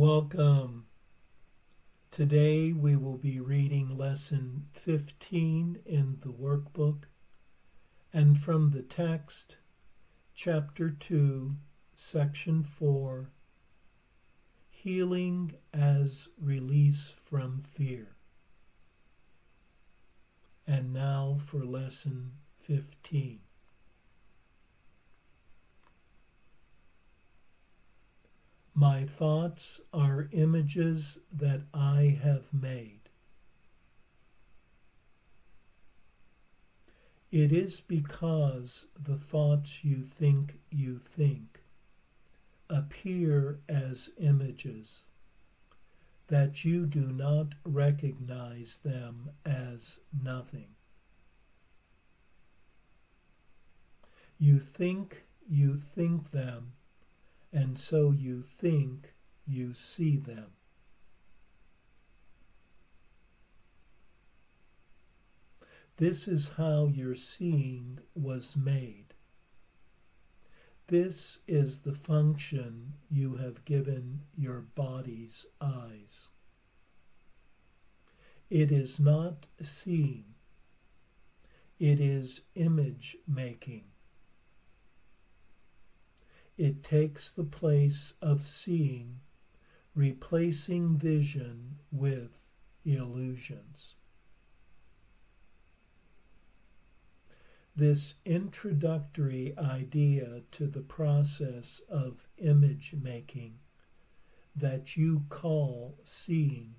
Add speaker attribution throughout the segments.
Speaker 1: Welcome. Today we will be reading Lesson 15 in the workbook and from the text, Chapter 2, Section 4, Healing as Release from Fear. And now for Lesson 15. My thoughts are images that I have made. It is because the thoughts you think appear as images that you do not recognize them as nothing. You think them, and so you think you see them. This is how your seeing was made. This is the function you have given your body's eyes. It is not seeing. It is image making. It takes the place of seeing, replacing vision with illusions. This introductory idea to the process of image making that you call seeing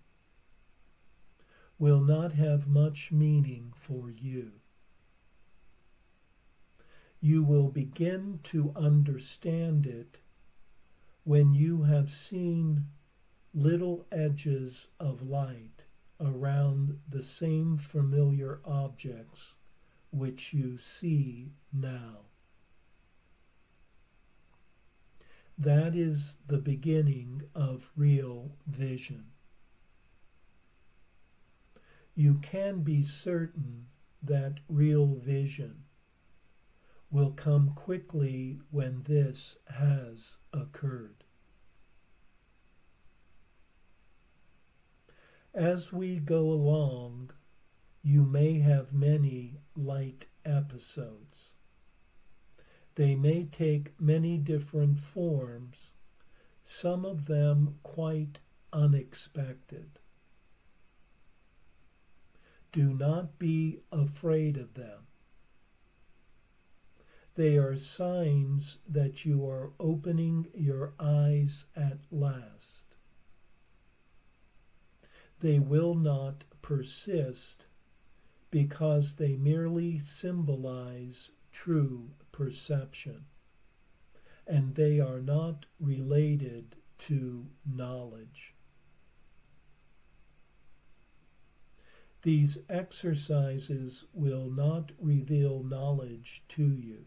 Speaker 1: will not have much meaning for you. You will begin to understand it when you have seen little edges of light around the same familiar objects which you see now. That is the beginning of real vision. You can be certain that real vision will come quickly when this has occurred. As we go along, you may have many light episodes. They may take many different forms, some of them quite unexpected. Do not be afraid of them. They are signs that you are opening your eyes at last. They will not persist because they merely symbolize true perception, and they are not related to knowledge. These exercises will not reveal knowledge to you,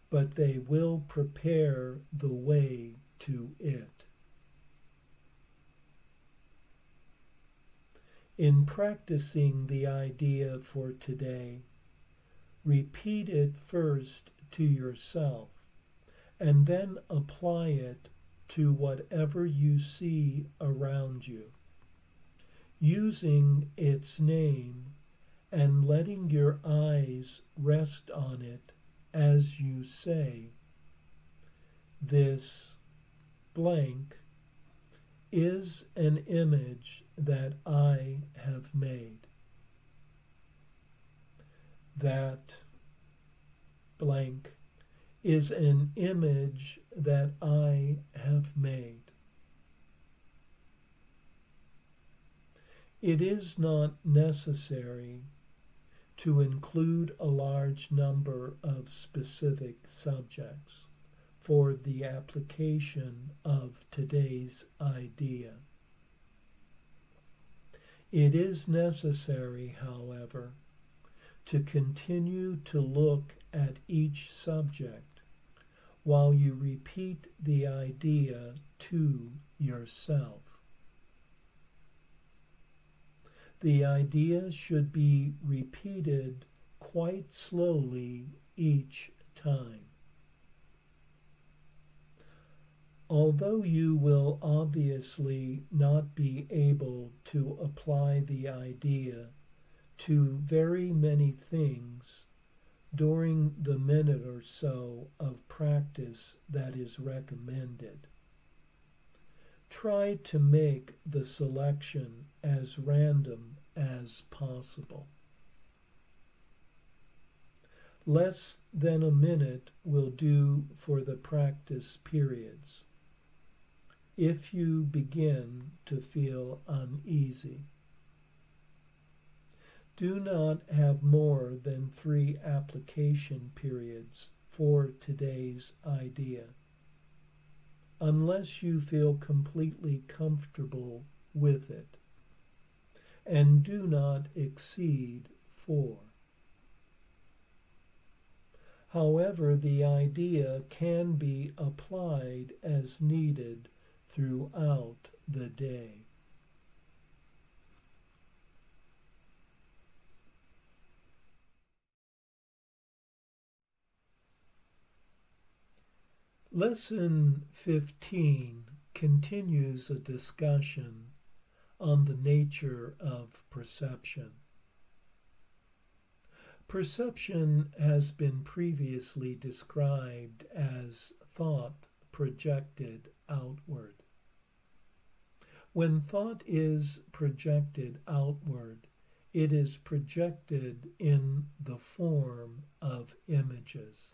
Speaker 1: but they will prepare the way to it. In practicing the idea for today, repeat it first to yourself, and then apply it to whatever you see around you, using its name and letting your eyes rest on it as you say, this blank is an image that I have made. That blank is an image that I have made. It is not necessary to include a large number of specific subjects for the application of today's idea. It is necessary, however, to continue to look at each subject while you repeat the idea to yourself. The idea should be repeated quite slowly each time. Although you will obviously not be able to apply the idea to very many things during the minute or so of practice that is recommended, try to make the selection as random as possible. Less than a minute will do for the practice periods. If you begin to feel uneasy, do not have more than 3 application periods for today's idea, unless you feel completely comfortable with it, and do not exceed 4. However, the idea can be applied as needed throughout the day. Lesson 15 continues a discussion on the nature of perception. Perception has been previously described as thought projected outward. When thought is projected outward, it is projected in the form of images.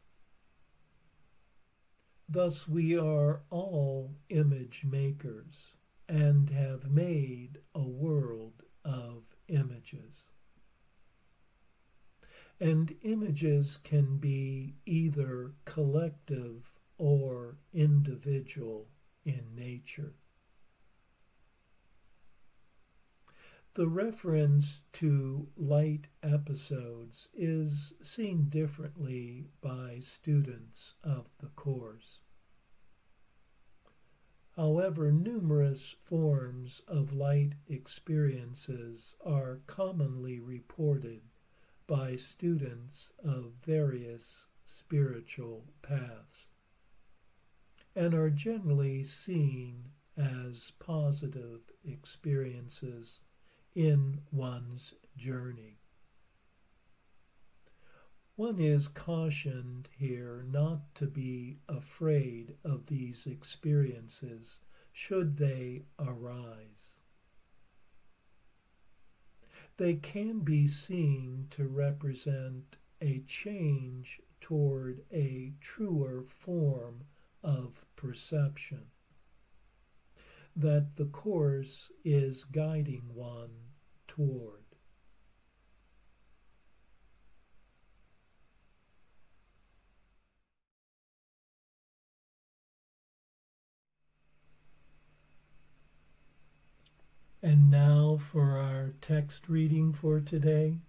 Speaker 1: Thus, we are all image makers and have made a world of images. And images can be either collective or individual in nature. The reference to light episodes is seen differently by students of the course. However, numerous forms of light experiences are commonly reported by students of various spiritual paths, and are generally seen as positive experiences in one's journey. One is cautioned here not to be afraid of these experiences should they arise. They can be seen to represent a change toward a truer form of perception that the Course is guiding one toward. And now for our text reading for today,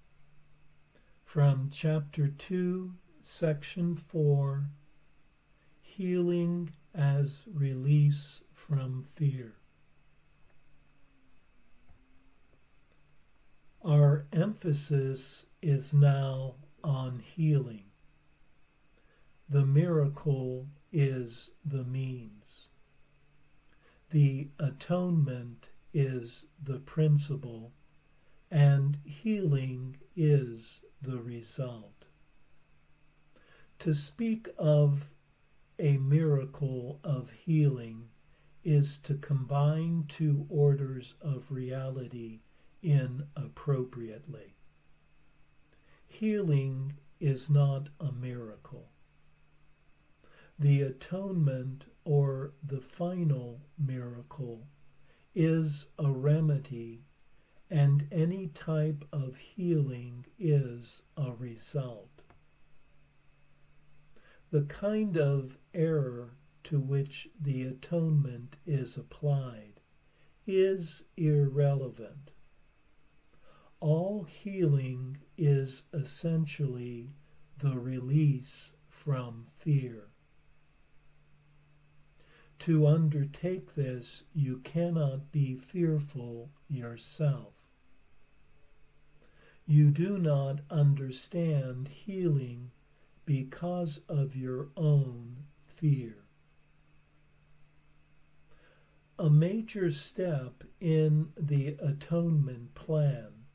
Speaker 1: from Chapter 2, Section 4, Healing as Release from Fear. Our emphasis is now on healing. The miracle is the means. The atonement is the principle, and healing is the result. To speak of a miracle of healing is to combine 2 orders of reality inappropriately. Healing is not a miracle. The atonement, or the final miracle, is a remedy, and any type of healing is a result. The kind of error to which the atonement is applied is irrelevant. All healing is essentially the release from fear. To undertake this, you cannot be fearful yourself. You do not understand healing because of your own fear. A major step in the atonement plan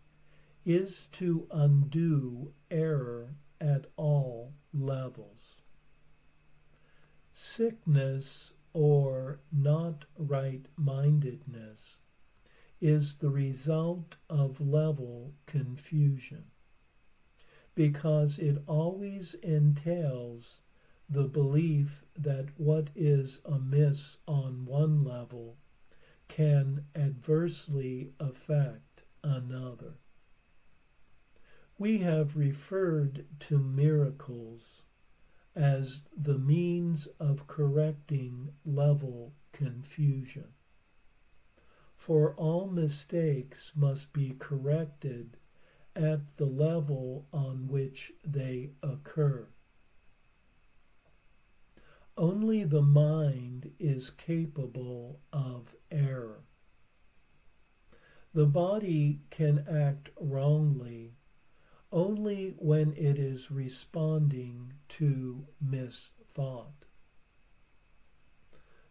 Speaker 1: is to undo error at all levels. Sickness or not right-mindedness is the result of level confusion, because it always entails the belief that what is amiss on one level can adversely affect another. We have referred to miracles as the means of correcting level confusion. For all mistakes must be corrected at the level on which they occur. Only the mind is capable of error. The body can act wrongly only when it is responding to misthought.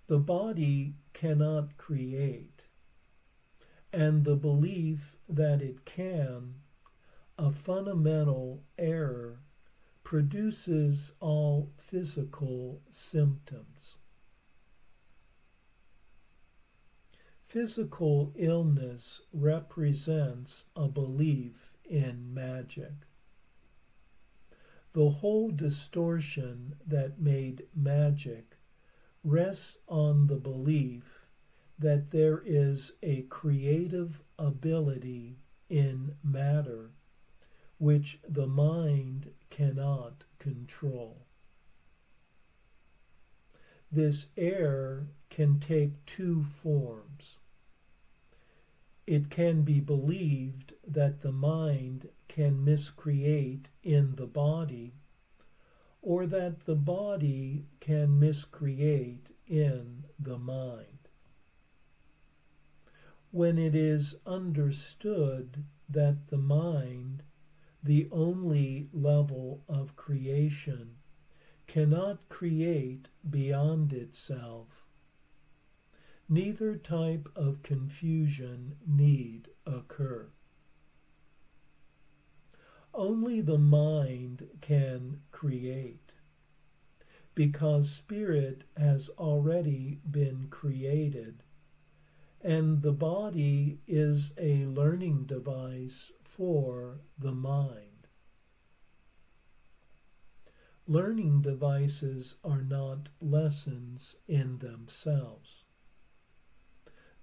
Speaker 1: The body cannot create, and the belief that it can, a fundamental error, produces all physical symptoms. Physical illness represents a belief in magic. The whole distortion that made magic rests on the belief that there is a creative ability in matter which the mind cannot control. This error can take two forms. It can be believed that the mind can miscreate in the body, or that the body can miscreate in the mind. When it is understood that the mind, the only level of creation, cannot create beyond itself, neither type of confusion need occur. Only the mind can create, because spirit has already been created, and the body is a learning device for the mind. Learning devices are not lessons in themselves.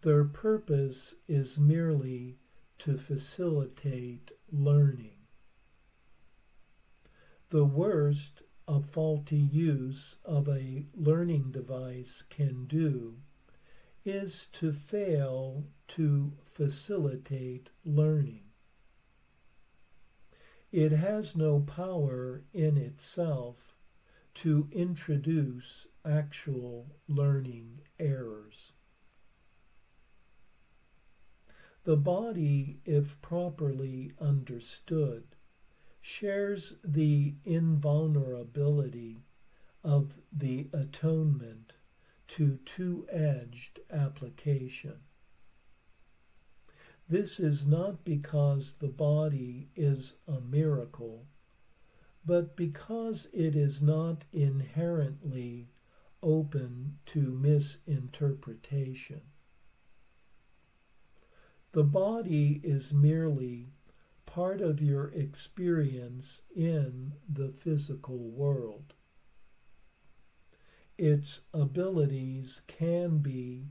Speaker 1: Their purpose is merely to facilitate learning. The worst a faulty use of a learning device can do is to fail to facilitate learning. It has no power in itself to introduce actual learning errors. The body, if properly understood, shares the invulnerability of the atonement to two-edged application. This is not because the body is a miracle, but because it is not inherently open to misinterpretation. The body is merely part of your experience in the physical world. Its abilities can be,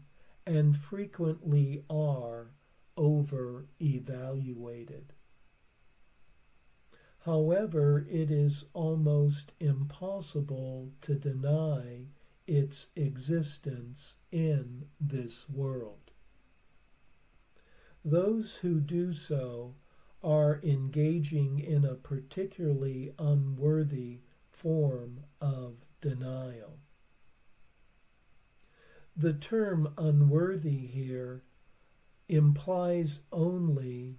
Speaker 1: and frequently are, over-evaluated. However, it is almost impossible to deny its existence in this world. Those who do so are engaging in a particularly unworthy form of denial. The term unworthy here implies only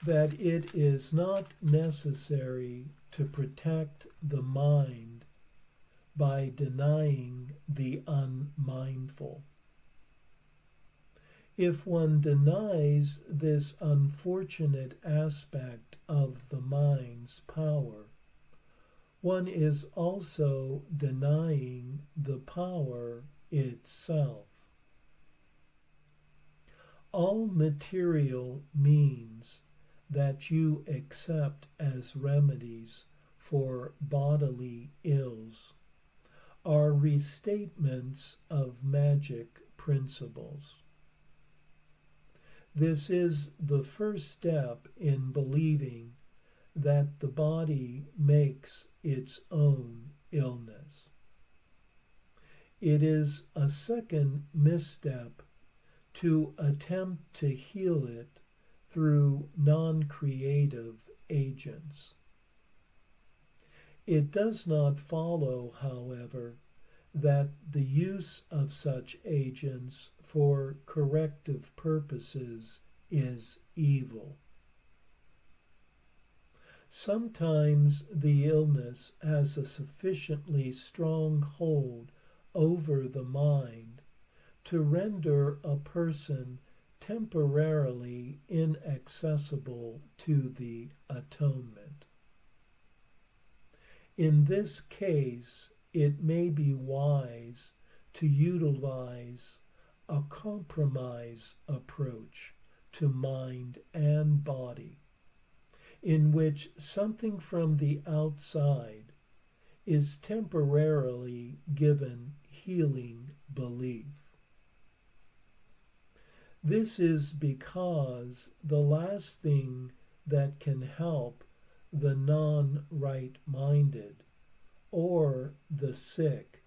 Speaker 1: that it is not necessary to protect the mind by denying the unmindful. If one denies this unfortunate aspect of the mind's power, one is also denying the power itself. All material means that you accept as remedies for bodily ills are restatements of magic principles. This is the first step in believing that the body makes its own illness. It is a second misstep to attempt to heal it through non-creative agents. It does not follow, however, that the use of such agents for corrective purposes is evil. Sometimes the illness has a sufficiently strong hold over the mind to render a person temporarily inaccessible to the atonement. In this case, it may be wise to utilize a compromise approach to mind and body, in which something from the outside is temporarily given healing belief. This is because the last thing that can help the non-right-minded or the sick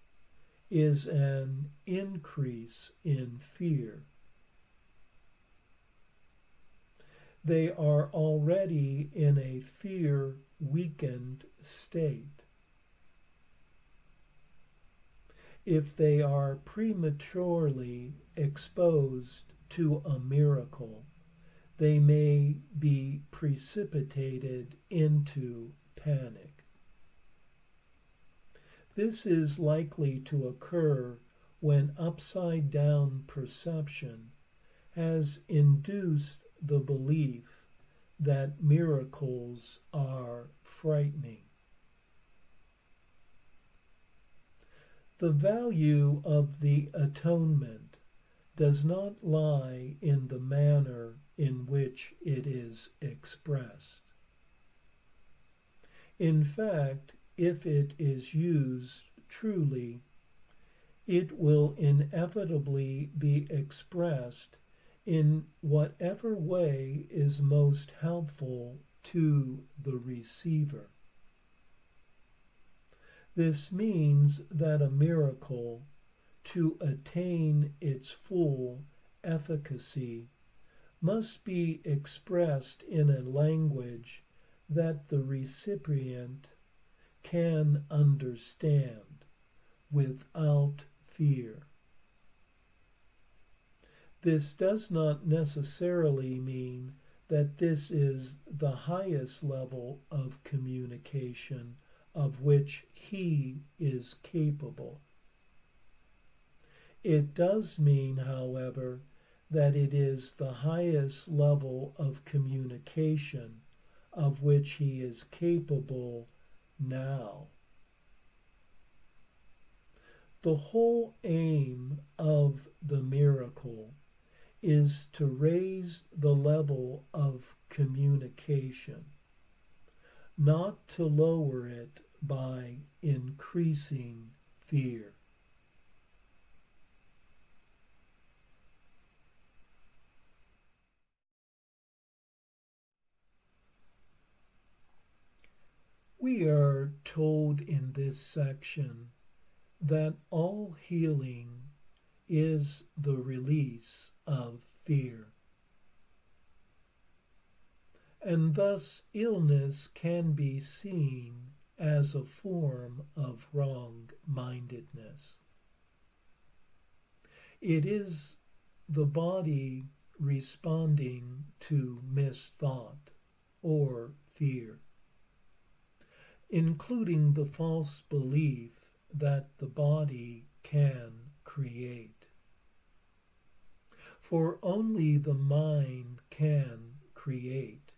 Speaker 1: is an increase in fear. They are already in a fear-weakened state. If they are prematurely exposed to a miracle, they may be precipitated into panic. This is likely to occur when upside-down perception has induced the belief that miracles are frightening. The value of the atonement does not lie in the manner in which it is expressed. In fact, if it is used truly, it will inevitably be expressed in whatever way is most helpful to the receiver. This means that a miracle, to attain its full efficacy, must be expressed in a language that the recipient can understand without fear. This does not necessarily mean that this is the highest level of communication of which he is capable. It does mean, however, that it is the highest level of communication of which he is capable now. The whole aim of the miracle is to raise the level of communication, not to lower it by increasing fear. We are told in this section that all healing is the release of fear, and thus illness can be seen as a form of wrong-mindedness. It is the body responding to misthought or fear, including the false belief that the body can create. For only the mind can create,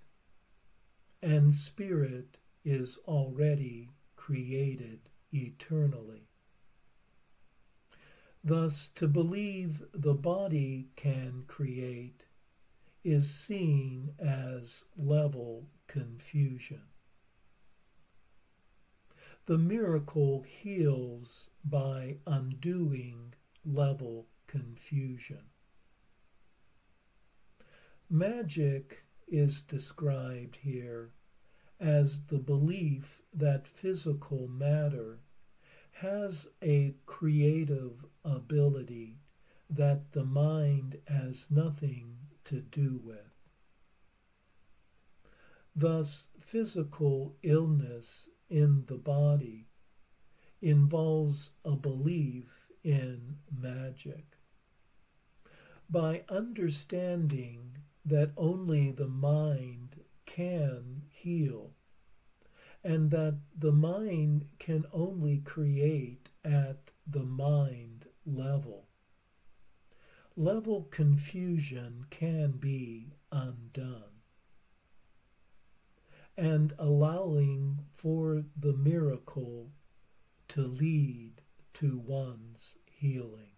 Speaker 1: and spirit is already created eternally. Thus, to believe the body can create is seen as level confusion. The miracle heals by undoing level confusion. Magic is described here as the belief that physical matter has a creative ability that the mind has nothing to do with. Thus, physical illness in the body involves a belief in magic. By understanding that only the mind can heal, and that the mind can only create at the mind level, level confusion can be undone, and allowing for the miracle to lead to one's healing.